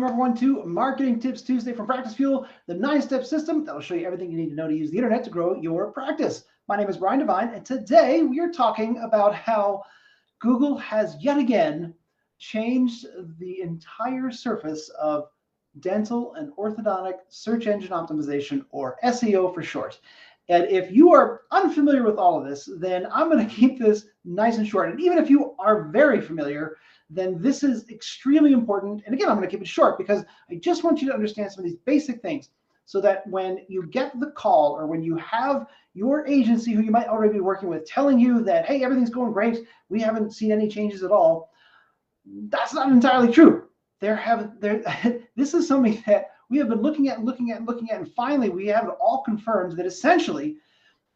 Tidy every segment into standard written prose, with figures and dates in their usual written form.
Everyone to Marketing Tips Tuesday from Practicefuel, the 9-step system that will show you everything you need to know to use the internet to grow your practice. My name is Brian Devine, and today we are talking about how Google has yet again changed the entire surface of dental and orthodontic search engine optimization, or SEO for short. And if you are unfamiliar with all of this, then I'm going to keep this nice and short. And even if you are very familiar, then this is extremely important. And again, I'm going to keep it short because I just want you to understand some of these basic things so that when you get the call or when you have your agency who you might already be working with telling you that, hey, everything's going great, we haven't seen any changes at all, that's not entirely true. This is something that we have been looking at, and finally we have it all confirmed that essentially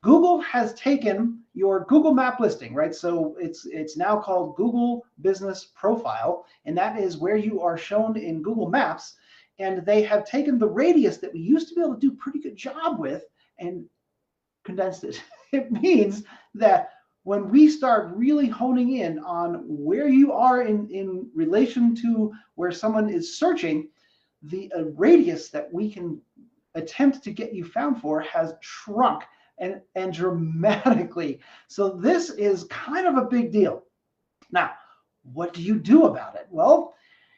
Google has taken your Google Map listing, right? So it's now called Google Business Profile, and that is where you are shown in Google Maps. And they have taken the radius that we used to be able to do a pretty good job with and condensed it. It means that when we start really honing in on where you are in relation to where someone is searching, the radius that we can attempt to get you found for has shrunk and dramatically. So this is kind of a big deal. Now, what do you do about it? Well,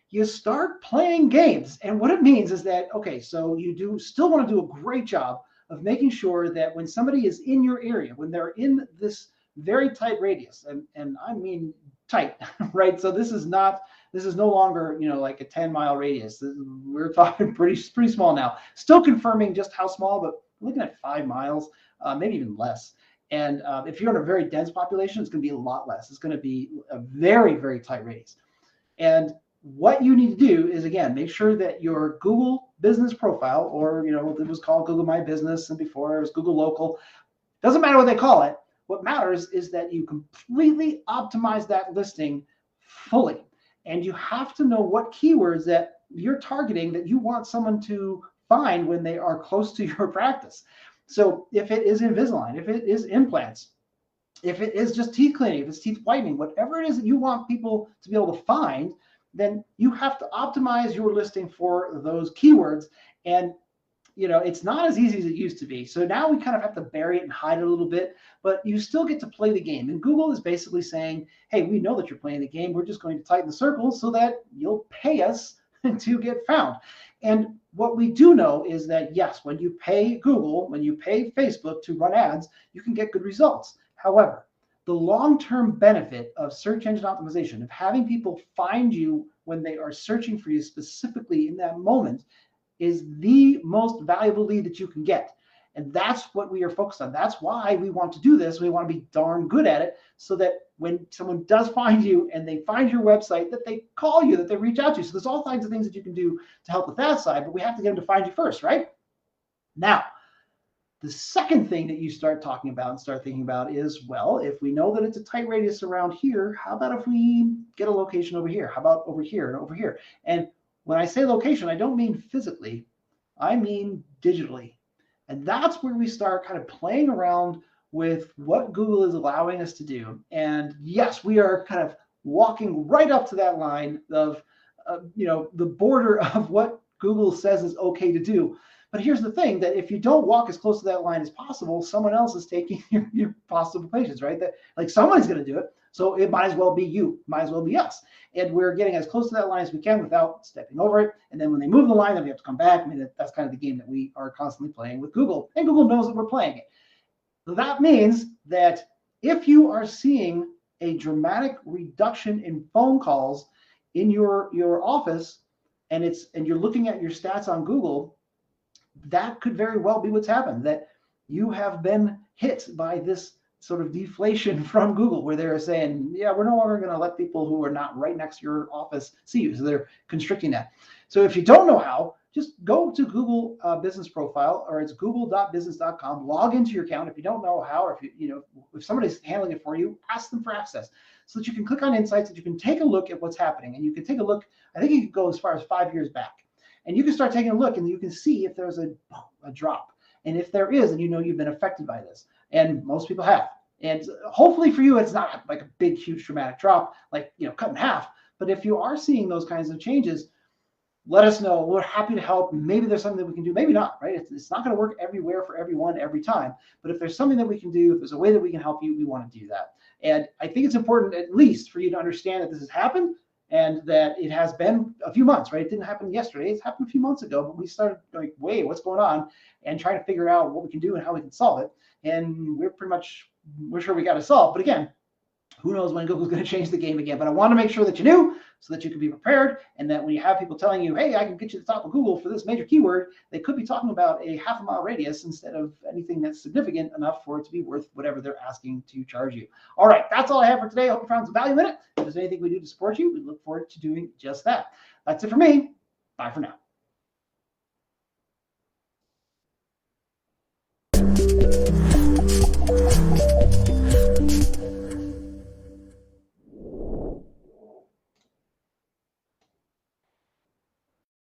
you start playing games. And what it means is that, okay, so you still want to do a great job of making sure that when somebody is in your area, when they're in this very tight radius, and I mean tight, right? So this is no longer, like a 10-mile radius. We're talking pretty small now. Still confirming just how small, but looking at 5 miles, maybe even less. And if you're in a very dense population, it's going to be a lot less. It's going to be a very, very tight radius. And what you need to do is, again, make sure that your Google Business Profile, or it was called Google My Business, and before it was Google Local. Doesn't matter what they call it. What matters is that you completely optimize that listing fully. And you have to know what keywords that you're targeting that you want someone to find when they are close to your practice. So if it is Invisalign, if it is implants, if it is just teeth cleaning, if it's teeth whitening, whatever it is that you want people to be able to find, then you have to optimize your listing for those keywords. And it's not as easy as it used to be. So now we kind of have to bury it and hide it a little bit, but you still get to play the game. And Google is basically saying, hey, we know that you're playing the game. We're just going to tighten the circles so that you'll pay us to get found. And what we do know is that, yes, when you pay Google, when you pay Facebook to run ads, you can get good results. However, the long-term benefit of search engine optimization, of having people find you when they are searching for you specifically in that moment, is the most valuable lead that you can get. And that's what we are focused on. That's why we want to do this. We want to be darn good at it so that when someone does find you and they find your website, that they call you, that they reach out to you. So there's all kinds of things that you can do to help with that side, but we have to get them to find you first, right? Now, the second thing that you start talking about and start thinking about is, well, if we know that it's a tight radius around here, how about if we get a location over here? How about over here and over here? And when I say location, I don't mean physically, I mean digitally. And that's where we start kind of playing around with what Google is allowing us to do. And yes, we are kind of walking right up to that line of, the border of what Google says is okay to do. But here's the thing, that if you don't walk as close to that line as possible, someone else is taking your possible patients, right? That, like, someone's going to do it. So it might as well be you, might as well be us. And we're getting as close to that line as we can without stepping over it. And then when they move the line, then we have to come back. I mean, that's kind of the game that we are constantly playing with Google. And Google knows that we're playing it. So that means that if you are seeing a dramatic reduction in phone calls in your office, and you're looking at your stats on Google, that could very well be what's happened, that you have been hit by this sort of deflation from Google, where they're saying, yeah, we're no longer going to let people who are not right next to your office see you. So they're constricting that. So if you don't know how, just go to Google Business Profile, or it's google.business.com, log into your account. If you don't know how, or if somebody's handling it for you, ask them for access so that you can click on insights, that you can take a look at what's happening. And you can take a look, I think you can go as far as 5 years back. And you can start taking a look, and you can see if there's a drop. And if there is, then you've been affected by this. And most people have. And hopefully for you, it's not like a big, huge, dramatic drop, like, cut in half. But if you are seeing those kinds of changes, let us know. We're happy to help. Maybe there's something that we can do, maybe not, right? It's not going to work everywhere for everyone every time. But if there's something that we can do, if there's a way that we can help you, we want to do that. And I think it's important, at least, for you to understand that this has happened and that it has been a few months, right? It didn't happen yesterday. It's happened a few months ago, but we started like, wait, what's going on? And trying to figure out what we can do and how we can solve it. And we're sure we got it solved. But again, who knows when Google's going to change the game again. But I want to make sure that you knew so that you can be prepared, and that when you have people telling you, hey, I can get you to the top of Google for this major keyword, they could be talking about a half-a-mile radius instead of anything that's significant enough for it to be worth whatever they're asking to charge you. All right, that's all I have for today. I hope you found some value in it. If there's anything we do to support you, we look forward to doing just that. That's it for me. Bye for now.